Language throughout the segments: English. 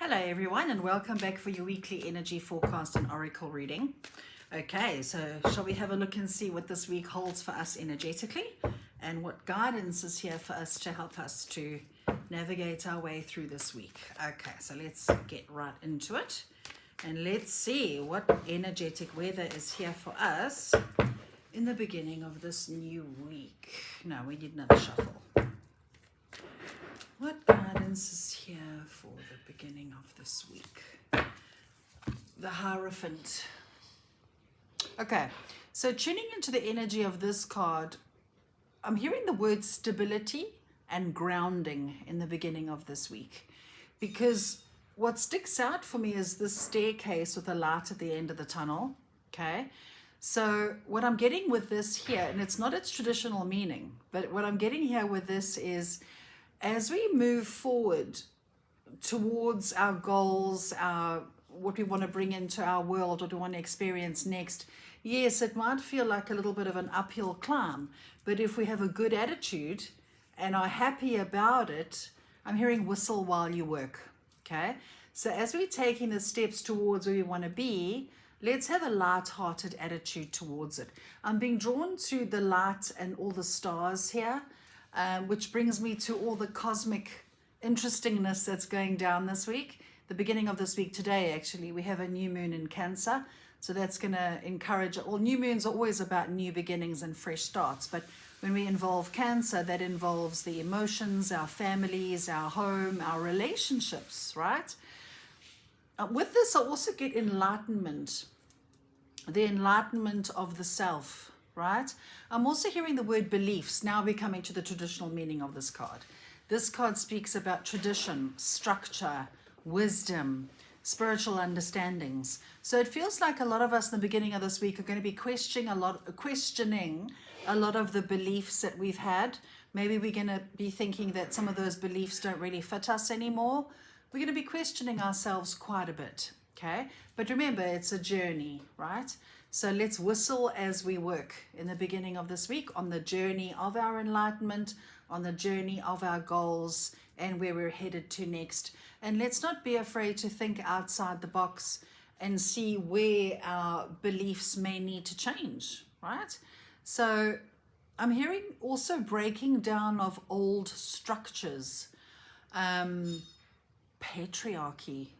Hello everyone and welcome back for your weekly energy forecast and oracle reading. Okay, so shall we have a look and see what this week holds for us energetically and what guidance is here for us to help us to navigate our way through this week. Okay, so let's get right into it and let's see what energetic weather is here for us in the beginning of this new week. No, we need another shuffle. What guidance is here for the beginning of this week? The Hierophant. Okay, so tuning into the energy of this card, I'm hearing the word stability and grounding in the beginning of this week. Because what sticks out for me is this staircase with a light at the end of the tunnel. Okay, so what I'm getting with this here, and it's not its traditional meaning, but what I'm getting here with this is as we move forward towards our goals, what we want to bring into our world, what we want to experience next, yes, it might feel like a little bit of an uphill climb, but if we have a good attitude and are happy about it, I'm hearing whistle while you work. Okay, so as we're taking the steps towards where we want to be, let's have a light-hearted attitude towards it. I'm being drawn to the light and all the stars here, which brings me to all the cosmic interestingness that's going down this week. The beginning of this week today, actually, we have a new moon in Cancer. So that's going to encourage, well, new moons are always about new beginnings and fresh starts. But when we involve Cancer, that involves the emotions, our families, our home, our relationships, right? With this, I also get enlightenment, the enlightenment of the self. Right? I'm also hearing the word beliefs. Now we're coming to the traditional meaning of this card. This card speaks about tradition, structure, wisdom, spiritual understandings. So it feels like a lot of us in the beginning of this week are going to be questioning a lot of the beliefs that we've had. Maybe we're going to be thinking that some of those beliefs don't really fit us anymore. We're going to be questioning ourselves quite a bit. Okay? But remember, it's a journey, right? So let's whistle as we work in the beginning of this week on the journey of our enlightenment, on the journey of our goals and where we're headed to next. And let's not be afraid to think outside the box and see where our beliefs may need to change, right? So I'm hearing also breaking down of old structures, patriarchy.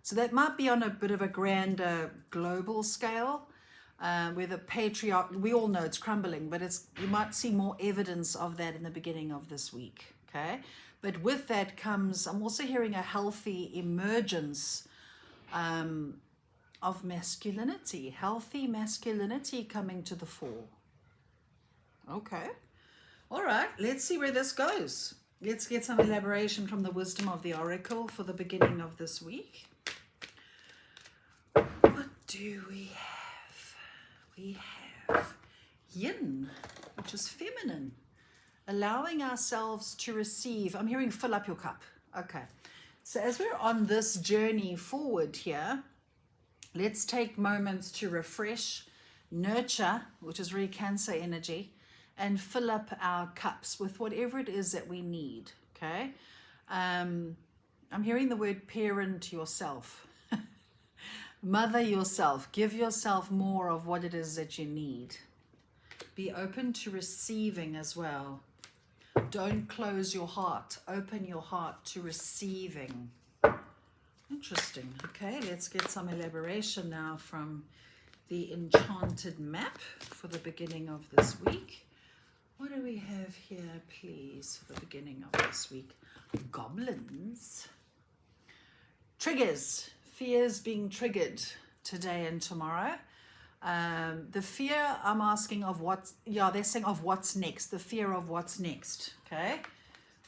So that might be on a bit of a grander global scale, where the patriarchy, we all know it's crumbling, but you might see more evidence of that in the beginning of this week, okay? But with that comes, I'm also hearing a healthy emergence of masculinity, healthy masculinity coming to the fore. Okay, all right, let's see where this goes. Let's get some elaboration from the wisdom of the oracle for the beginning of this week. What do we have? We have yin, which is feminine, allowing ourselves to receive. I'm hearing fill up your cup. Okay, so as we're on this journey forward here, let's take moments to refresh, nurture, which is really Cancer energy, and fill up our cups with whatever it is that we need. Okay, I'm hearing the word parent yourself. Mother yourself, give yourself more of what it is that you need. Be open to receiving as well. Don't close your heart. Open your heart to receiving. Interesting. Okay, let's get some elaboration now from the enchanted map for the beginning of this week. What do we have here, please, for the beginning of this week? Goblins. Triggers. Fears being triggered today and tomorrow. The fear, I'm asking of they're saying of what's next, the fear of what's next, okay?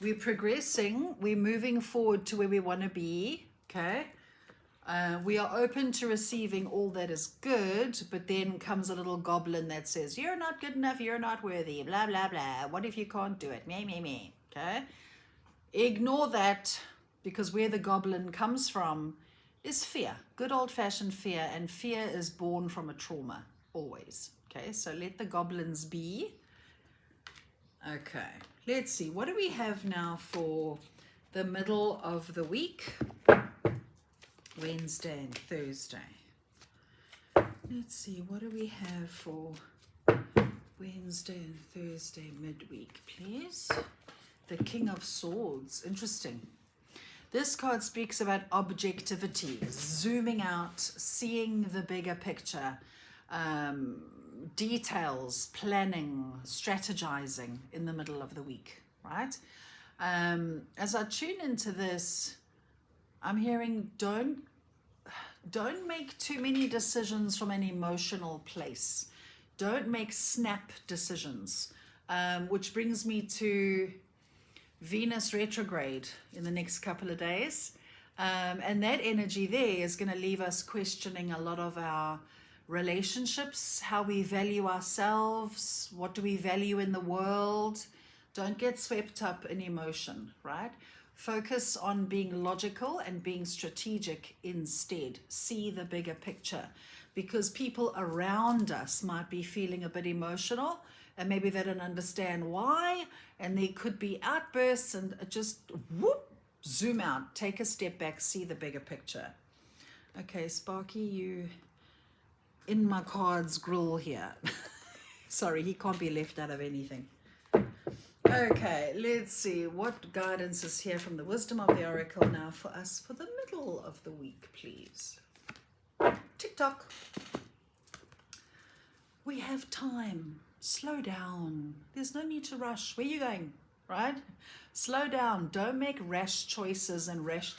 We're progressing, we're moving forward to where we want to be, okay? We are open to receiving all that is good, but then comes a little goblin that says, you're not good enough, you're not worthy, blah, blah, blah. What if you can't do it? Me, okay? Ignore that, because where the goblin comes from is fear, good old-fashioned fear, and fear is born from a trauma, always. Okay, so let the goblins be. Okay, let's see, what do we have now for the middle of the week? Wednesday and Thursday. Let's see, what do we have for Wednesday and Thursday midweek, please? The King of Swords. Interesting. This card speaks about objectivity, zooming out, seeing the bigger picture, details, planning, strategizing in the middle of the week, right? As I tune into this, I'm hearing don't make too many decisions from an emotional place. Don't make snap decisions, which brings me to Venus retrograde in the next couple of days. And that energy there is going to leave us questioning a lot of our relationships, how we value ourselves, what do we value in the world. Don't get swept up in emotion, right? Focus on being logical and being strategic instead. See the bigger picture, because people around us might be feeling a bit emotional and maybe they don't understand why, and there could be outbursts, and just whoop, zoom out, take a step back, see the bigger picture. Okay, Sparky, you in my cards grill here. Sorry, he can't be left out of anything. Okay, let's see what guidance is here from the wisdom of the oracle now for us for the middle of the week, please. Tick-tock. We have time. Slow down. There's no need to rush. Where are you going, right? Slow down. Don't make rash choices and rash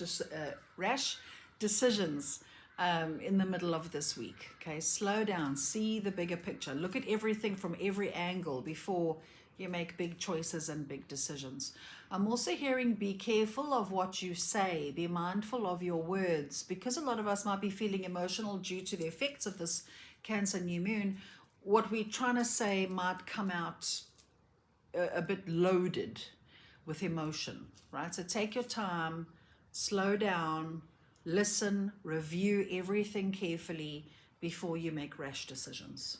decisions in the middle of this week. Okay, slow down. See the bigger picture. Look at everything from every angle before you make big choices and big decisions. I'm also hearing be careful of what you say. Be mindful of your words, because a lot of us might be feeling emotional due to the effects of this Cancer new moon. What we're trying to say might come out a bit loaded with emotion, right? So take your time, slow down, listen, review everything carefully before you make rash decisions.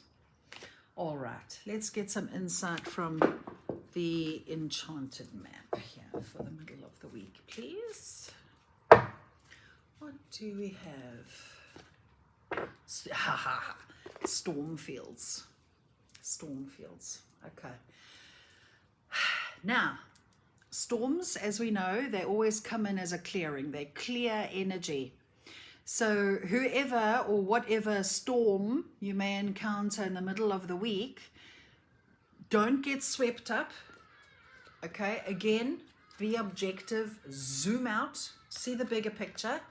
All right, let's get some insight from the Enchanted map here for the middle of the week, please. What do we have? Stormfields. Stormfields. Okay. Now, storms, as we know, they always come in as a clearing. They clear energy. So whoever or whatever storm you may encounter in the middle of the week, don't get swept up. Okay, again, be objective, zoom out, see the bigger picture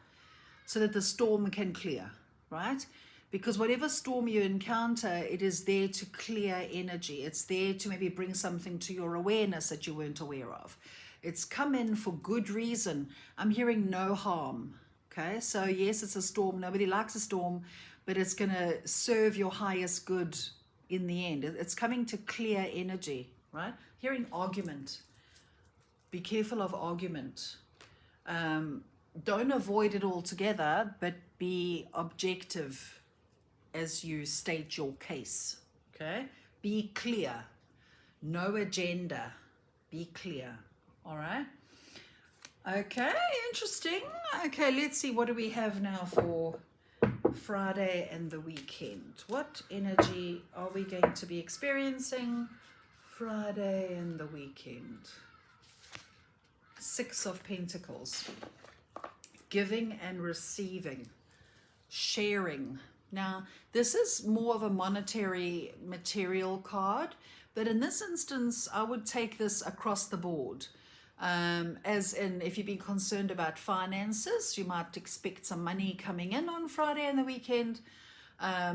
so that the storm can clear, right? Because whatever storm you encounter, it is there to clear energy. It's there to maybe bring something to your awareness that you weren't aware of. It's come in for good reason. I'm hearing no harm. Okay, so yes, it's a storm. Nobody likes a storm, but it's going to serve your highest good in the end. It's coming to clear energy, right? Hearing argument. Be careful of argument. Don't avoid it altogether, but be objective as you state your case. Okay, be clear. No agenda. Be clear. All right. Okay, interesting. Okay, let's see, what do we have now for Friday and the weekend? What energy are we going to be experiencing Friday and the weekend? Six of Pentacles. Giving and receiving. Sharing. Now, this is more of a monetary material card, but in this instance, I would take this across the board. As in, if you've been concerned about finances, you might expect some money coming in on Friday and the weekend,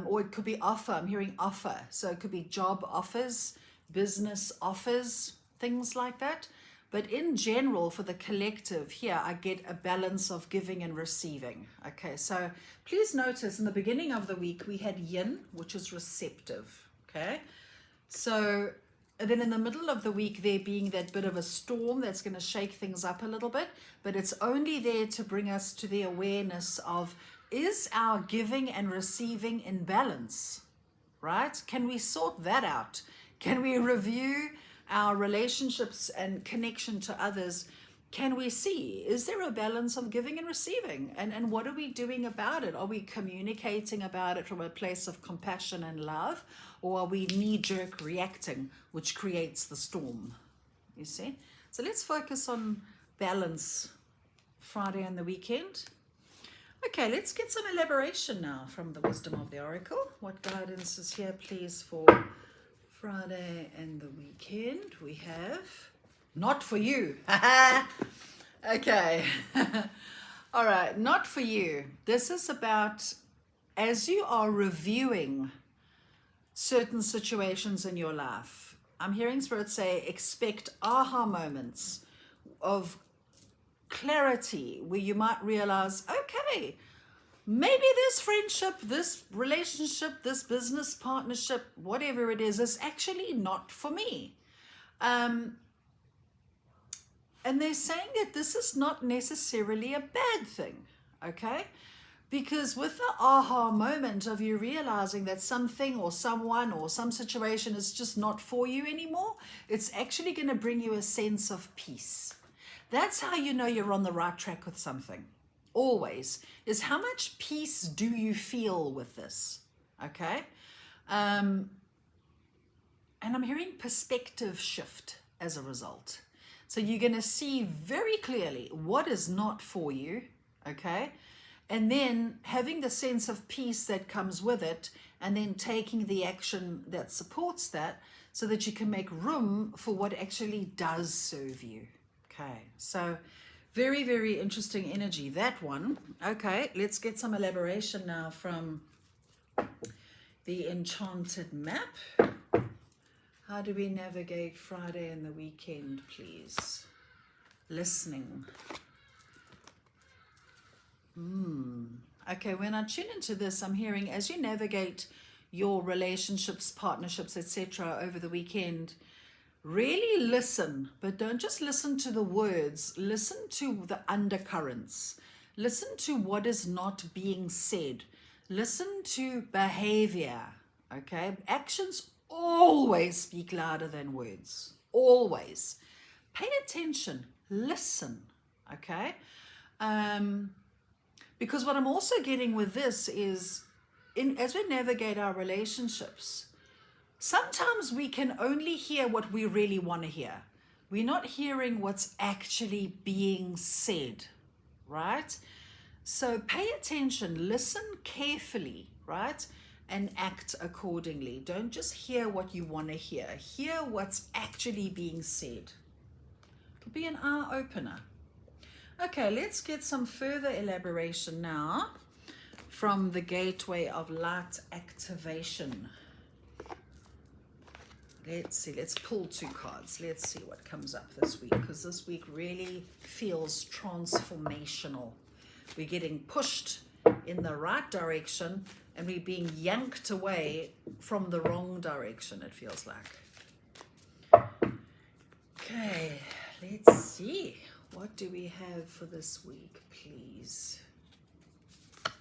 or it could be offer. I'm hearing offer, so it could be job offers, business offers, things like that. But in general, for the collective here, I get a balance of giving and receiving. Okay, so please notice in the beginning of the week we had yin, which is receptive. Okay, so and then in the middle of the week, there being that bit of a storm that's going to shake things up a little bit, but it's only there to bring us to the awareness of, is our giving and receiving in balance, right? Can we sort that out? Can we review our relationships and connection to others can we see, is there a balance of giving and receiving? And what are we doing about it? Are we communicating about it from a place of compassion and love? Or are we knee-jerk reacting, which creates the storm? You see? So let's focus on balance Friday and the weekend. Okay, let's get some elaboration now from the wisdom of the oracle. What guidance is here, please, for Friday and the weekend? We have not for you. Okay. All right, not for you. This is about, as you are reviewing certain situations in your life, I'm hearing Spirit say, expect aha moments of clarity where you might realize, okay, maybe this friendship, this relationship, this business partnership, whatever it is actually not for me. And they're saying that this is not necessarily a bad thing, okay? Because with the aha moment of you realizing that something or someone or some situation is just not for you anymore, it's actually going to bring you a sense of peace. That's how you know you're on the right track with something. Always. Is how much peace do you feel with this? Okay? And I'm hearing perspective shift as a result. So you're going to see very clearly what is not for you, okay? And then having the sense of peace that comes with it, and then taking the action that supports that so that you can make room for what actually does serve you. Okay, so very, very interesting energy, that one. Okay, let's get some elaboration now from the Enchanted Map. How do we navigate Friday and the weekend, please? Listening. Okay, when I tune into this, I'm hearing as you navigate your relationships, partnerships, etc. over the weekend, really listen, but don't just listen to the words. Listen to the undercurrents. Listen to what is not being said. Listen to behavior, okay? Actions always speak louder than words. Always. Pay attention. Listen, okay? Because what I'm also getting with this is, as we navigate our relationships, sometimes we can only hear what we really want to hear. We're not hearing what's actually being said, right? So pay attention, listen carefully, right? And act accordingly. Don't just hear what you want to hear. Hear what's actually being said. It'll be an eye opener. Okay, let's get some further elaboration now from the Gateway of Light Activation. Let's see, let's pull 2 cards. Let's see what comes up this week, because this week really feels transformational. We're getting pushed in the right direction and we're being yanked away from the wrong direction, it feels like. Okay, let's see. What do we have for this week, please? I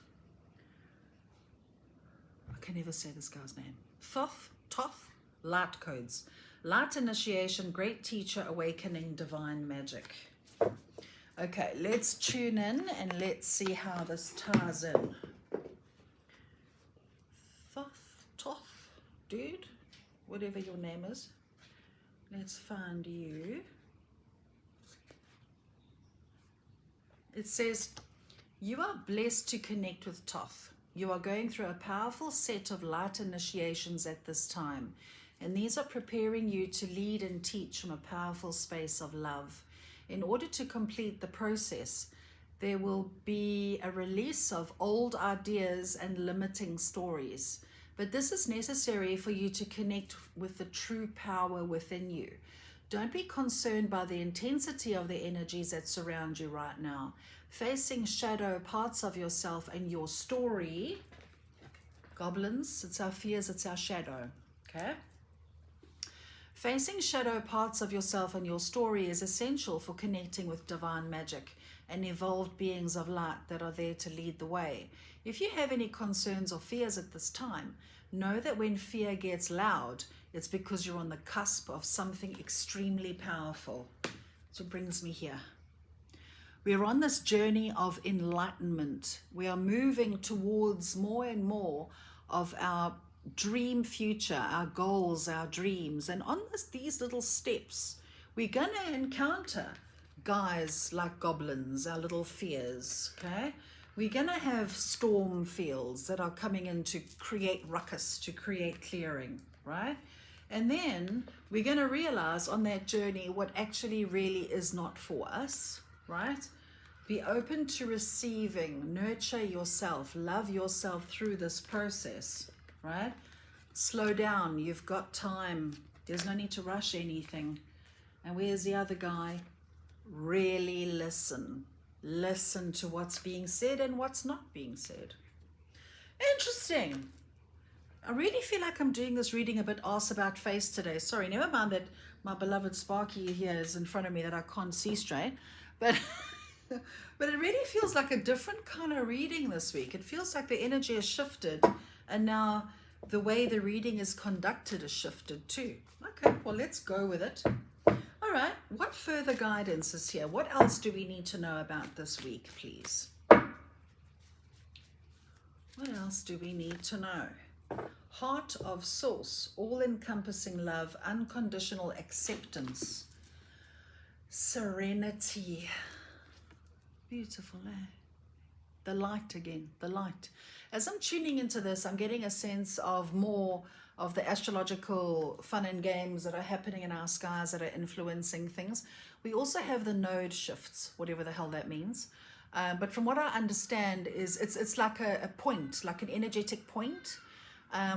can never say this guy's name. Thoth, Light Codes. Light Initiation, Great Teacher, Awakening, Divine Magic. Okay, let's tune in and let's see how this ties in. Thoth, dude, whatever your name is. Let's find you. It says, you are blessed to connect with Thoth. You are going through a powerful set of light initiations at this time, and these are preparing you to lead and teach from a powerful space of love. In order to complete the process, there will be a release of old ideas and limiting stories. But this is necessary for you to connect with the true power within you. Don't be concerned by the intensity of the energies that surround you right now. Facing shadow parts of yourself and your story, goblins, it's our fears, it's our shadow, okay? Facing shadow parts of yourself and your story is essential for connecting with divine magic and evolved beings of light that are there to lead the way. If you have any concerns or fears at this time, know that when fear gets loud, it's because you're on the cusp of something extremely powerful. So it brings me here. We're on this journey of enlightenment. We are moving towards more and more of our dream future, our goals, our dreams. And on these little steps, we're going to encounter guys like goblins, our little fears, okay? We're going to have storm fields that are coming in to create ruckus, to create clearing, right? And then we're going to realize on that journey what actually really is not for us, right? Be open to receiving, nurture yourself, love yourself through this process, right? Slow down, you've got time. There's no need to rush anything. And where's the other guy? Really listen. Listen to what's being said and what's not being said. Interesting. I really feel like I'm doing this reading a bit arse about face today. Sorry, never mind that my beloved Sparky here is in front of me that I can't see straight. But but it really feels like a different kind of reading this week. It feels like the energy has shifted, and now the way the reading is conducted has shifted too. Okay, well, let's go with it. All right, what further guidance is here? What else do we need to know about this week, please? What else do we need to know? Heart of Source, all-encompassing love, unconditional acceptance, serenity. Beautiful, eh? The light again, the light. As I'm tuning into this, I'm getting a sense of more of the astrological fun and games that are happening in our skies that are influencing things. We also have the node shifts, whatever the hell that means. But from what I understand is it's like a point, like an energetic point.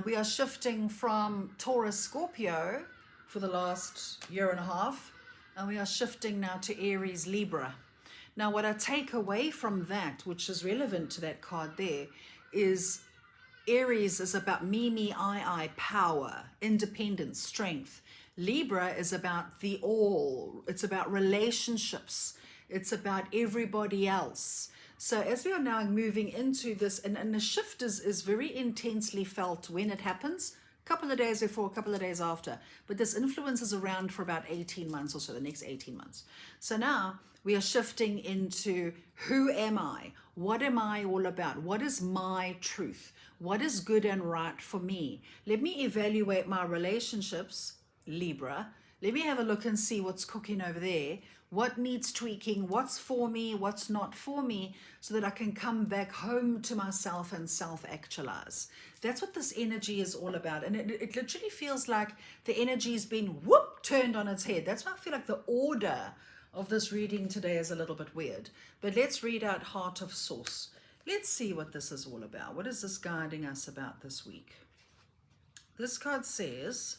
We are shifting from Taurus Scorpio for the last year and a half, and we are shifting now to Aries Libra. Now, what I take away from that, which is relevant to that card there, is Aries is about me, I, power, independence, strength. Libra is about the all. It's about relationships. It's about everybody else. So as we are now moving into this, and the shift is very intensely felt when it happens, a couple of days before, a couple of days after. But this influence is around for about 18 months or so, the next 18 months. So now we are shifting into who am I? What am I all about? What is my truth? What is good and right for me? Let me evaluate my relationships, Libra. Let me have a look and see what's cooking over there. What needs tweaking? What's for me? What's not for me? So that I can come back home to myself and self-actualize. That's what this energy is all about. And it literally feels like the energy's been whoop turned on its head. That's why I feel like the order of this reading today is a little bit weird. But let's read out Heart of Source. Let's see what this is all about. What is this guiding us about this week? This card says,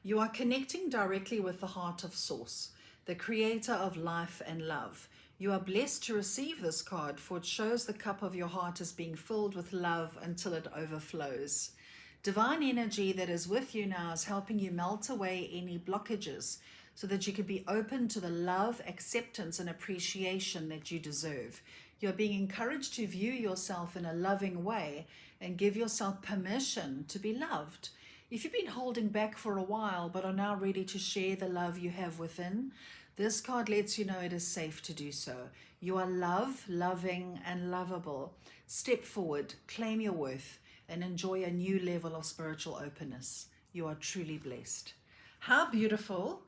you are connecting directly with the Heart of Source, the creator of life and love. You are blessed to receive this card, for it shows the cup of your heart is being filled with love until it overflows. Divine energy that is with you now is helping you melt away any blockages so that you can be open to the love, acceptance, and appreciation that you deserve. You're being encouraged to view yourself in a loving way and give yourself permission to be loved. If you've been holding back for a while but are now ready to share the love you have within, this card lets you know it is safe to do so. You are loving, and lovable. Step forward, claim your worth, and enjoy a new level of spiritual openness. You are truly blessed. How beautiful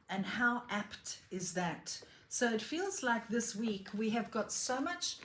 and how apt is that? So it feels like this week we have got so much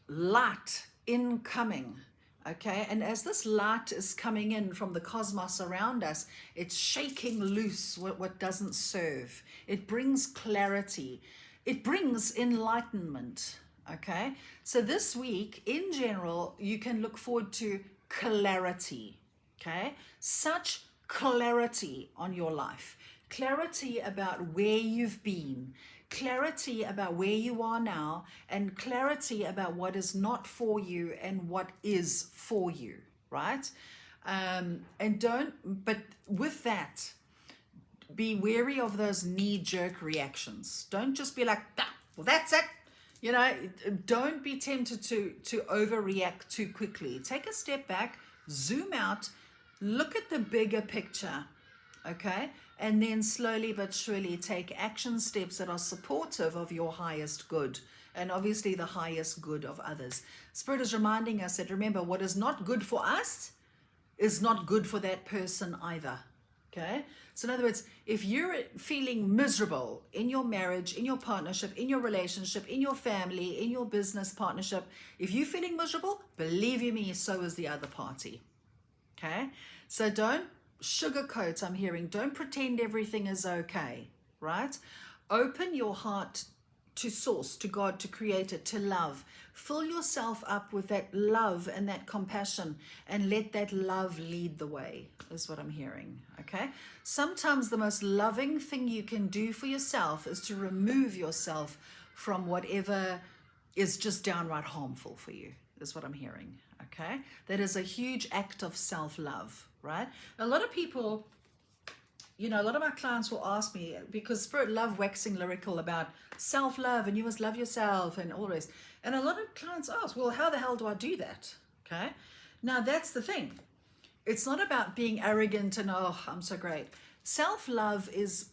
light incoming. Okay, and as this light is coming in from the cosmos around us, it's shaking loose what doesn't serve. It brings clarity. It brings enlightenment. Okay, so this week, in general, you can look forward to clarity. Okay, such clarity on your life. Clarity about where you've been. Clarity about where you are now, and clarity about what is not for you and what is for you, right? But with that, be wary of those knee-jerk reactions. Don't just be like, ah, well, that's it. You know, don't be tempted to overreact too quickly. Take a step back, zoom out, look at the bigger picture, okay? and then slowly but surely take action steps that are supportive of your highest good, and obviously the highest good of others. Spirit is reminding us that, remember, what is not good for us is not good for that person either. Okay? So in other words, if you're feeling miserable in your marriage, in your partnership, in your relationship, in your family, in your business partnership, if you're feeling miserable, believe you me, so is the other party. Okay? So don't sugarcoat, I'm hearing. Don't pretend everything is okay, right? Open your heart to source, to God, to Creator, to love. Fill yourself up with that love and that compassion, and let that love lead the way, is what I'm hearing, okay? Sometimes the most loving thing you can do for yourself is to remove yourself from whatever is just downright harmful for you, is what I'm hearing, okay? That is a huge act of self-love, right? A lot of people, you know, a lot of my clients will ask me, because Spirit love waxing lyrical about self-love and you must love yourself and all the rest. And a lot of clients ask, well, how the hell do I do that? Okay. Now that's the thing. It's not about being arrogant and, oh, I'm so great. Self-love is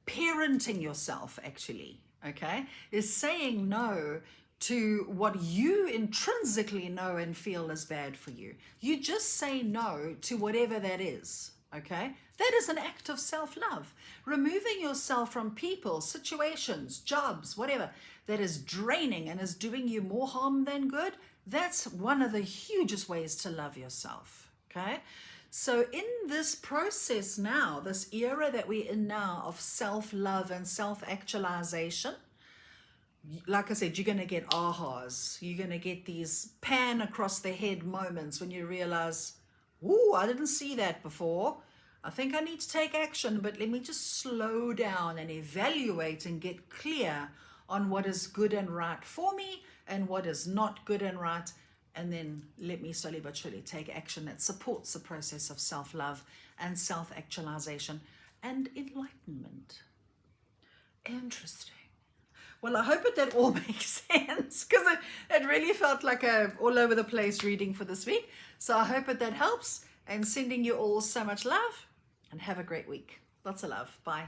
parenting yourself, actually. Okay. Is saying no to what you intrinsically know and feel is bad for you. You just say no to whatever that is. Okay, that is an act of self-love. Removing yourself from people, situations, jobs, whatever, that is draining and is doing you more harm than good, that's one of the hugest ways to love yourself. Okay, so in this process now, this era that we're in now of self-love and self-actualization, like I said, you're going to get ahas. You're going to get these pan across the head moments when you realize, ooh, I didn't see that before. I think I need to take action, but let me just slow down and evaluate and get clear on what is good and right for me and what is not good and right. And then let me slowly but surely take action that supports the process of self-love and self-actualization and enlightenment. Interesting. Well, I hope that all makes sense, because it really felt like a all over the place reading for this week. So I hope that helps, and sending you all so much love, and have a great week. Lots of love. Bye.